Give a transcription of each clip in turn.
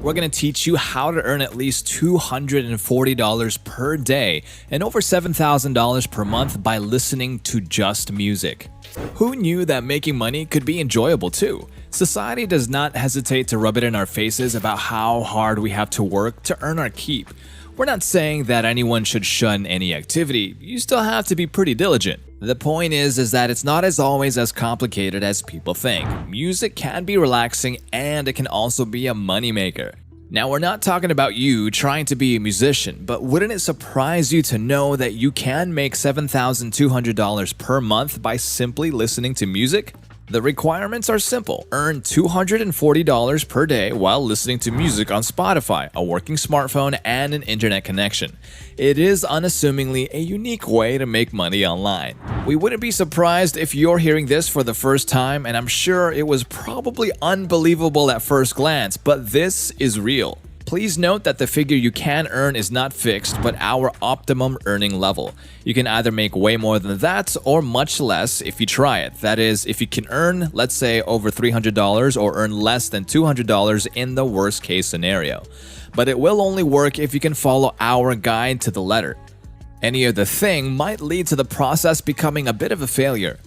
we're going to teach you how to earn at least $240 per day and over $7,000 per month by listening to just music. Who knew that making money could be enjoyable too? Society does not hesitate to rub it in our faces about how hard we have to work to earn our keep. We're not saying that anyone should shun any activity. You still have to be pretty diligent. The point is that it's not always as complicated as people think. Music can be relaxing and it can also be a moneymaker. Now, we're not talking about you trying to be a musician, but wouldn't it surprise you to know that you can make $7,200 per month by simply listening to music? The requirements are simple. Earn $240 per day while listening to music on Spotify, a working smartphone, and an internet connection. It is unassumingly a unique way to make money online. We wouldn't be surprised if you're hearing this for the first time, and I'm sure it was probably unbelievable at first glance, but this is real. Please note that the figure you can earn is not fixed, but our optimum earning level. You can either make way more than that or much less if you try it. That is, if you can earn, let's say, over $300 or earn less than $200 in the worst case scenario. But it will only work if you can follow our guide to the letter. Any other thing might lead to the process becoming a bit of a failure.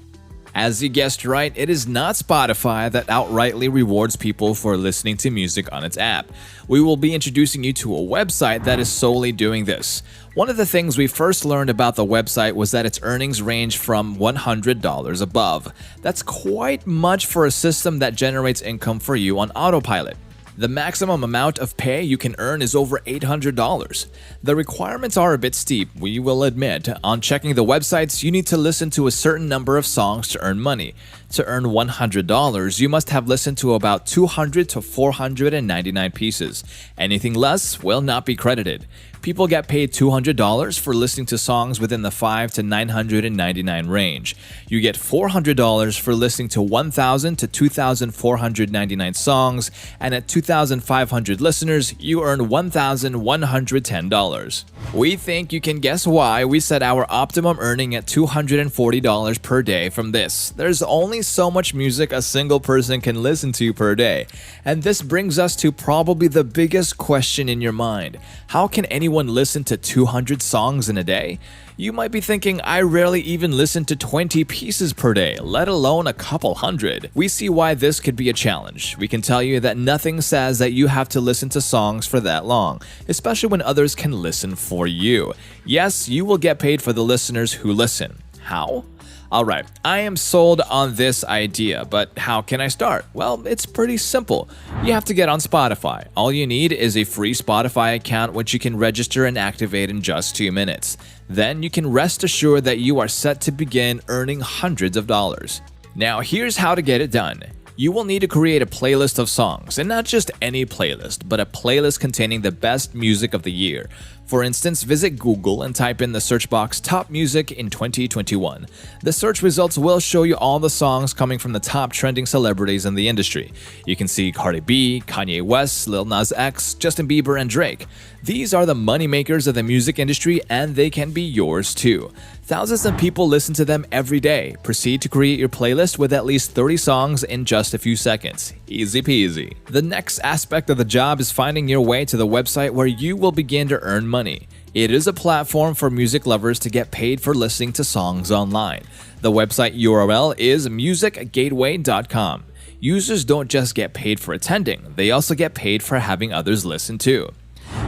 As you guessed right, it is not Spotify that outrightly rewards people for listening to music on its app. We will be introducing you to a website that is solely doing this. One of the things we first learned about the website was that its earnings range from $100 above. That's quite much for a system that generates income for you on autopilot. The maximum amount of pay you can earn is over $800. The requirements are a bit steep, we will admit. On checking the websites, you need to listen to a certain number of songs to earn money. To earn $100, you must have listened to about 200 to 499 pieces. Anything less will not be credited. People get paid $200 for listening to songs within the $5 to $999 range. You get $400 for listening to 1,000 to 2,499 songs, and at 2,500 listeners, you earn $1,110. We think you can guess why we set our optimum earning at $240 per day from this. There's only so much music a single person can listen to per day. And this brings us to probably the biggest question in your mind. How can anyone listen to 200 songs in a day? You might be thinking, I rarely even listen to 20 pieces per day, let alone a couple hundred. We see why this could be a challenge. We can tell you that nothing says that you have to listen to songs for that long, especially when others can listen for you. Yes, you will get paid for the listeners who listen. How? Alright, I am sold on this idea, but how can I start? Well, it's pretty simple. You have to get on Spotify. All you need is a free Spotify account which you can register and activate in just 2 minutes. Then you can rest assured that you are set to begin earning hundreds of dollars. Now here's how to get it done. You will need to create a playlist of songs, and not just any playlist, but a playlist containing the best music of the year. For instance, visit Google and type in the search box Top Music in 2021. The search results will show you all the songs coming from the top trending celebrities in the industry. You can see Cardi B, Kanye West, Lil Nas X, Justin Bieber, and Drake. These are the moneymakers of the music industry, and they can be yours too. Thousands of people listen to them every day. Proceed to create your playlist with at least 30 songs in just a few seconds. Easy peasy. The next aspect of the job is finding your way to the website where you will begin to earn money. It is a platform for music lovers to get paid for listening to songs online. The website URL is music.Gateway.com. Users don't just get paid for attending, they also get paid for having others listen too.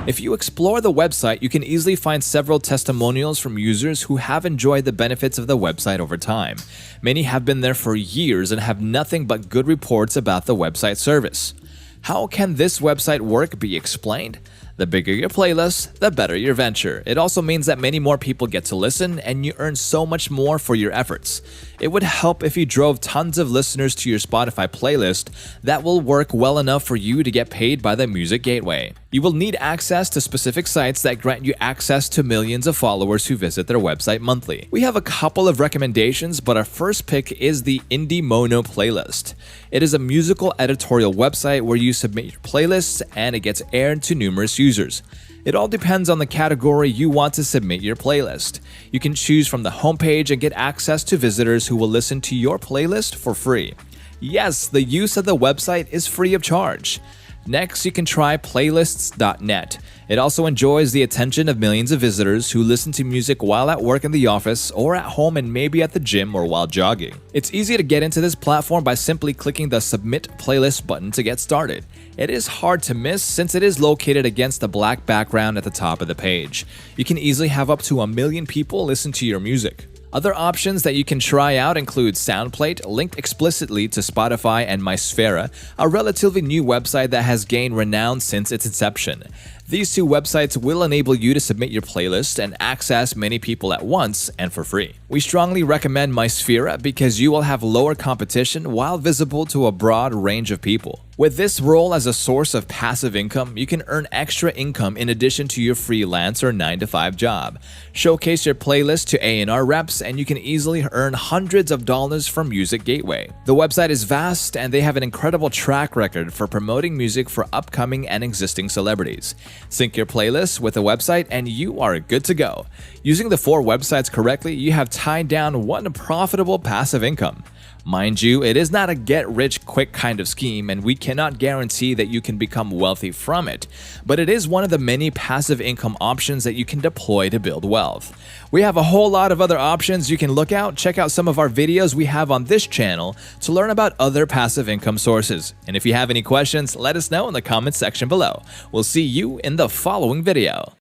If you explore the website, you can easily find several testimonials from users who have enjoyed the benefits of the website over time. Many have been there for years and have nothing but good reports about the website service. How can this website work be explained? The bigger your playlist, the better your venture. It also means that many more people get to listen and you earn so much more for your efforts. It would help if you drove tons of listeners to your Spotify playlist. That will work well enough for you to get paid by the Music Gateway. You will need access to specific sites that grant you access to millions of followers who visit their website monthly. We have a couple of recommendations, but our first pick is the Indie Mono playlist. It is a musical editorial website where you submit your playlists and it gets aired to numerous users. It all depends on the category you want to submit your playlist. You can choose from the homepage and get access to visitors who will listen to your playlist for free. Yes, the use of the website is free of charge. Next, you can try playlists.net. It also enjoys the attention of millions of visitors who listen to music while at work in the office or at home and maybe at the gym or while jogging. It's easy to get into this platform by simply clicking the Submit Playlist button to get started. It is hard to miss since it is located against the black background at the top of the page. You can easily have up to 1 million people listen to your music. Other options that you can try out include SoundPlate, linked explicitly to Spotify, and MySfera, a relatively new website that has gained renown since its inception. These two websites will enable you to submit your playlist and access many people at once and for free. We strongly recommend MySfera because you will have lower competition while visible to a broad range of people. With this role as a source of passive income, you can earn extra income in addition to your freelance or 9-to-5 job. Showcase your playlist to A&R reps and you can easily earn hundreds of dollars from Music Gateway. The website is vast and they have an incredible track record for promoting music for upcoming and existing celebrities. Sync your playlist with the website and you are good to go. Using the 4 websites correctly, you have tied down one profitable passive income. Mind you, it is not a get-rich-quick kind of scheme and we cannot guarantee that you can become wealthy from it, but it is one of the many passive income options that you can deploy to build wealth. We have a whole lot of other options you can look out. Check out some of our videos we have on this channel to learn about other passive income sources. And if you have any questions, let us know in the comments section below. We'll see you in the following video.